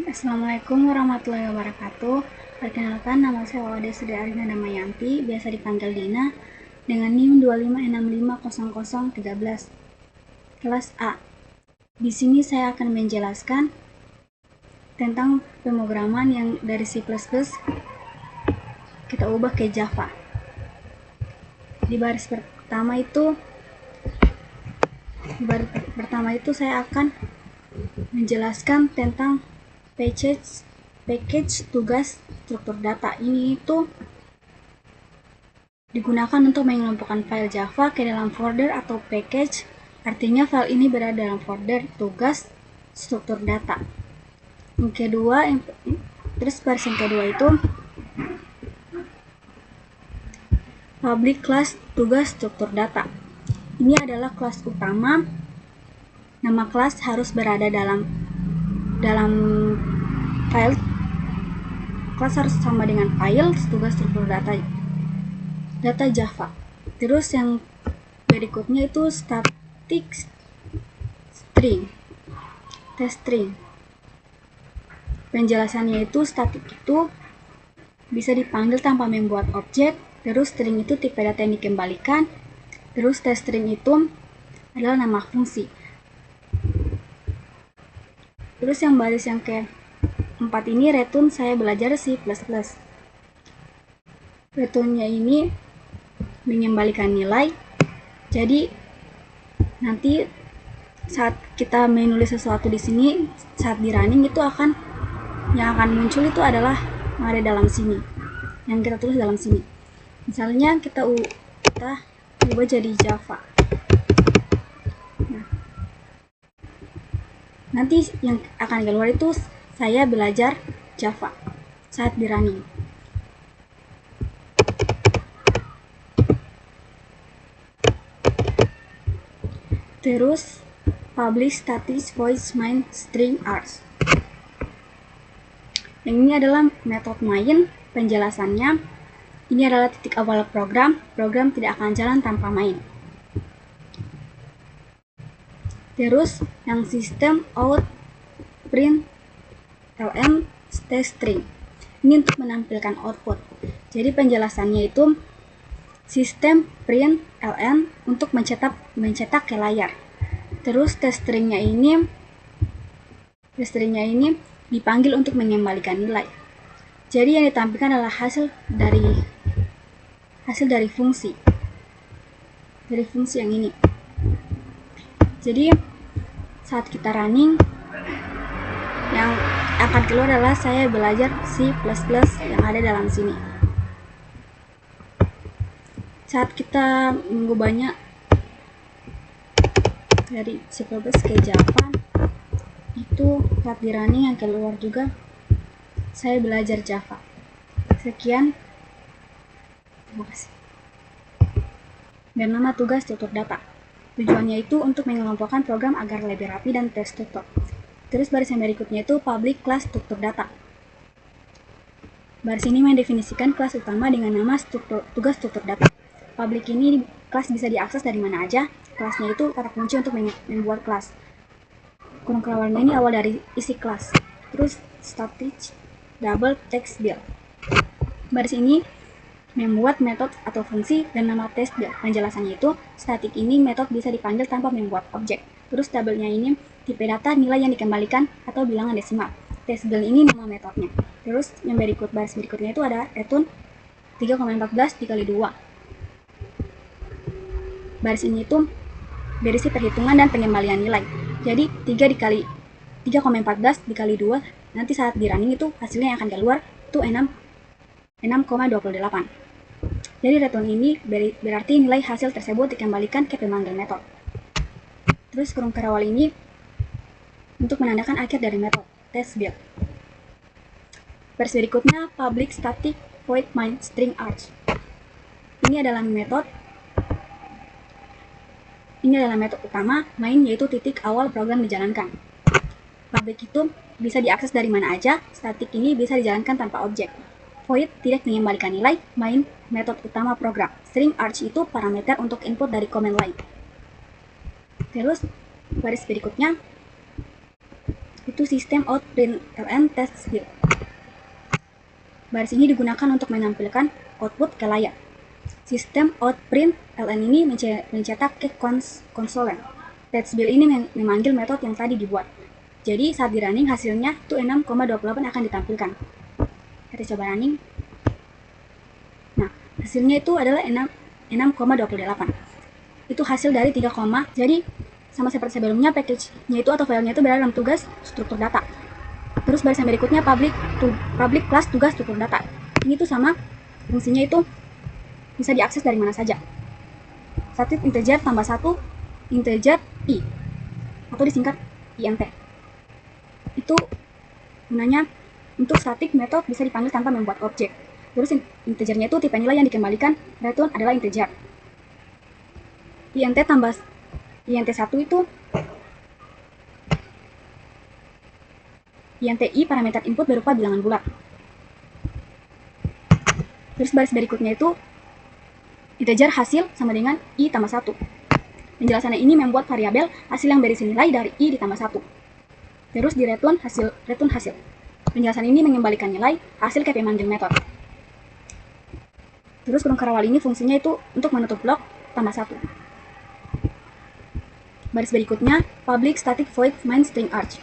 Assalamualaikum warahmatullahi wabarakatuh. Perkenalkan, nama saya Wawade Sri Arina Damayanti, biasa dipanggil Dina, dengan NIM 256500013, kelas A. Di sini saya akan menjelaskan tentang pemrograman yang dari C++ kita ubah ke Java. Di baris pertama itu saya akan menjelaskan tentang package tugas struktur data. Ini itu digunakan untuk mengelompokkan file Java ke dalam folder atau package. Artinya file ini berada dalam folder tugas struktur data. Terus baris yang kedua itu public class tugas struktur data. Ini adalah kelas utama. Nama kelas harus berada dalam file. Kelas harus sama dengan file tugas struktur data Java. Terus yang berikutnya itu static string, test string. Penjelasannya itu static itu bisa dipanggil tanpa membuat objek. Terus string itu tipe data yang dikembalikan. Terus test string itu adalah nama fungsi. Terus yang baris yang keempat ini return, saya belajar C++. Returnnya ini mengembalikan nilai. Jadi nanti saat kita menulis sesuatu di sini, saat di running itu yang akan muncul itu adalah yang ada dalam sini, yang kita tulis dalam sini. Misalnya kita ubah jadi Java. Nanti yang akan keluar itu saya belajar Java saat di running. Terus public static void main string args. Yang ini adalah metode main. Penjelasannya, ini adalah titik awal program. Program tidak akan jalan tanpa main. Terus yang sistem out print ln test string. Ini untuk menampilkan output. Jadi penjelasannya itu sistem print ln untuk mencetak ke layar. Terus test stringnya ini dipanggil untuk mengembalikan nilai. Jadi yang ditampilkan adalah hasil dari fungsi. Dari fungsi yang ini. Jadi saat kita running, yang akan keluar adalah saya belajar C++ yang ada dalam sini. Saat kita mengubahnya dari C++ ke Java, itu saat di running yang keluar juga saya belajar Java. Sekian, terima kasih. Dan nama tugas struktur data. Tujuannya itu untuk mengelompokkan program agar lebih rapi dan terstruktur. Terus baris yang berikutnya itu public class struktur data. Baris ini mendefinisikan kelas utama dengan nama tugas struktur data. Public ini kelas bisa diakses dari mana aja. Kelasnya itu kata kunci untuk membuat kelas. Kurung kerawalnya ini awal dari isi kelas. Terus static double text build. Baris ini membuat metode atau fungsi dan nama test build. Penjelasannya itu static ini metode bisa dipanggil tanpa membuat objek. Terus double-nya ini tipe data nilai yang dikembalikan atau bilangan desimal. Test build ini nama metodenya. Terus yang baris berikutnya itu ada return 3,14 dikali 2. Baris ini itu berisi perhitungan dan pengembalian nilai. Jadi 3,14 dikali 2, nanti saat di running itu hasilnya yang akan keluar itu 6,28. Jadi return ini berarti nilai hasil tersebut dikembalikan ke pemanggil metode. Terus kurung kerawal ini untuk menandakan akhir dari metode test build. Baris berikutnya public static void main string args. Ini adalah metode utama main, yaitu titik awal program dijalankan. Public itu bisa diakses dari mana aja. Static ini bisa dijalankan tanpa objek. Void tidak mengembalikan nilai. Main metode utama program. String args itu parameter untuk input dari command line. Terus baris berikutnya itu sistem out.println test build. Baris ini digunakan untuk menampilkan output ke layar. Sistem out.println ini mencetak ke konsolen. Test build ini memanggil metode yang tadi dibuat. Jadi saat di running hasilnya itu 6,28 akan ditampilkan. Kita coba running. Nah, hasilnya itu adalah 6,28. Itu hasil dari 3, jadi sama seperti sebelumnya, package-nya itu atau filenya itu berada dalam tugas struktur data. Terus barisan berikutnya public class tugas struktur data. Ini tuh sama, fungsinya itu bisa diakses dari mana saja. Static integer tambah 1 integer i atau disingkat int. Itu gunanya untuk static method bisa dipanggil tanpa membuat objek. Terus integernya itu tipe nilai yang dikembalikan return adalah integer. int tambah int1 itu inti parameter input berupa bilangan bulat. Terus baris berikutnya itu integer hasil sama dengan i tambah 1. Penjelasannya ini membuat variabel hasil yang berisi nilai dari i ditambah 1. Terus di return hasil. Penjelasan ini mengembalikan nilai hasil ke pemanggil metode. Terus kurung karawal ini fungsinya itu untuk menutup blok tambah 1. Baris berikutnya public static void main string arch.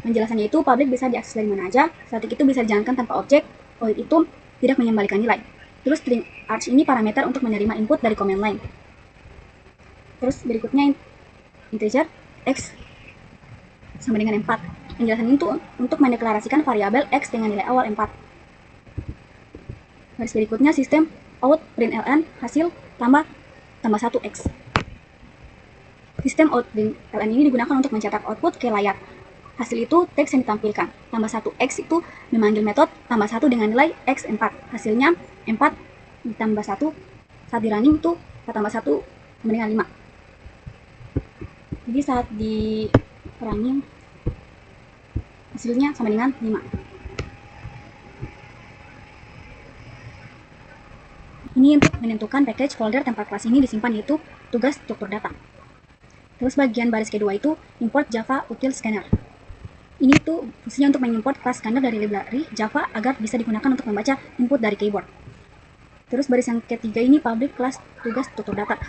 Penjelasannya itu public bisa diakses dari mana aja, static itu bisa dijalankan tanpa objek, void itu tidak mengembalikan nilai. Terus string arch ini parameter untuk menerima input dari command line. Terus berikutnya integer x sama dengan 4. Penjelasan itu untuk mendeklarasikan variabel x dengan nilai awal 4. Baris berikutnya sistem out.println hasil tambah 1x. Sistem out.println ini digunakan untuk mencetak output ke layar. Hasil itu teks yang ditampilkan. Tambah 1x itu memanggil metode tambah 1 dengan nilai x4. Hasilnya 4 ditambah 1 saat di running itu tambah 1 sama dengan 5. Jadi saat di running hasilnya sama dengan 5. Ini untuk menentukan package folder tempat kelas ini disimpan, yaitu tugas struktur data. Terus bagian baris kedua itu import Java util scanner. Ini tuh fungsinya untuk mengimport kelas scanner dari library Java agar bisa digunakan untuk membaca input dari keyboard. Terus baris yang ketiga ini public class tugas struktur data.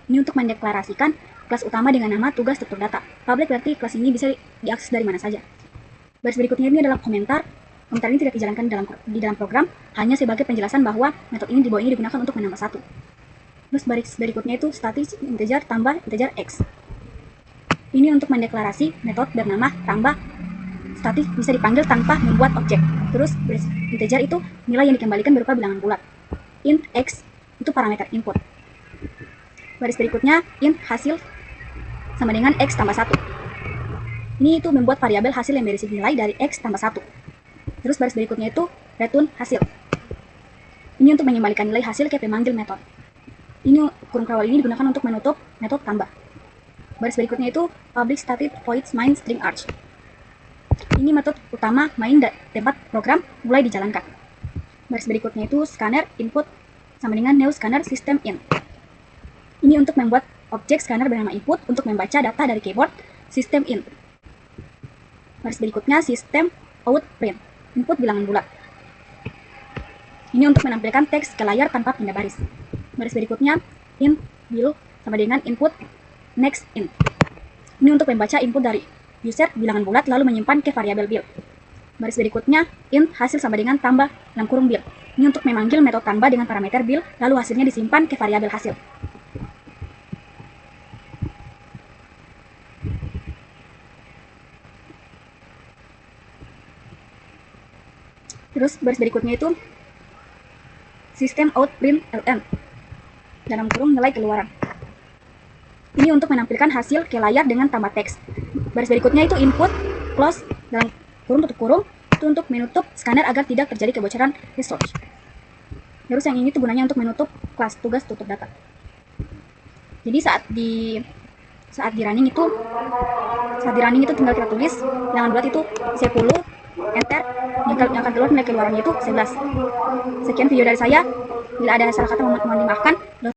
Ini untuk mendeklarasikan kelas utama dengan nama tugas struktur data. Public berarti kelas ini bisa diakses dari mana saja. Baris berikutnya ini adalah komentar. Komentar ini tidak dijalankan di dalam program, hanya sebagai penjelasan bahwa metode ini di bawah ini digunakan untuk menambah 1. Terus baris berikutnya itu static integer tambah integer x. Ini untuk mendeklarasi metode bernama tambah static bisa dipanggil tanpa membuat objek. Terus integer itu nilai yang dikembalikan berupa bilangan bulat. Int x itu parameter input. Baris berikutnya int hasil sama dengan x tambah 1. Ini itu membuat variabel hasil yang berisi nilai dari x tambah 1. Terus baris berikutnya itu return hasil. Ini untuk mengembalikan nilai hasil ke pemanggil metode. Ini kurung kawal ini digunakan untuk menutup metode tambah. Baris berikutnya itu public static void main string arch. Ini metode utama main tempat program mulai dijalankan. Baris berikutnya itu scanner input sama dengan new scanner system in. Ini untuk membuat objek scanner bernama input untuk membaca data dari keyboard system in. Baris berikutnya sistem out print input bilangan bulat. Ini untuk menampilkan teks ke layar tanpa pindah baris. Baris berikutnya int bill sama dengan input next int. Ini untuk membaca input dari user bilangan bulat lalu menyimpan ke variabel bill. Baris berikutnya int hasil sama dengan tambah dalam kurung bill. Ini untuk memanggil metode tambah dengan parameter bill lalu hasilnya disimpan ke variabel hasil. Terus baris berikutnya itu sistem out.println dalam kurung nilai keluaran. Ini untuk menampilkan hasil ke layar dengan tambah teks. Baris berikutnya itu input close dalam kurung tutup kurung itu untuk menutup scanner agar tidak terjadi kebocoran resource. Terus yang ini tuh gunanya untuk menutup kelas tugas tutup data. Jadi saat di running itu tinggal kita tulis bilangan bulat itu 10 enter, yang akan keluar nilai keluarannya itu 11. Sekian video dari saya. Bila ada salah kata mohon dimaafkan.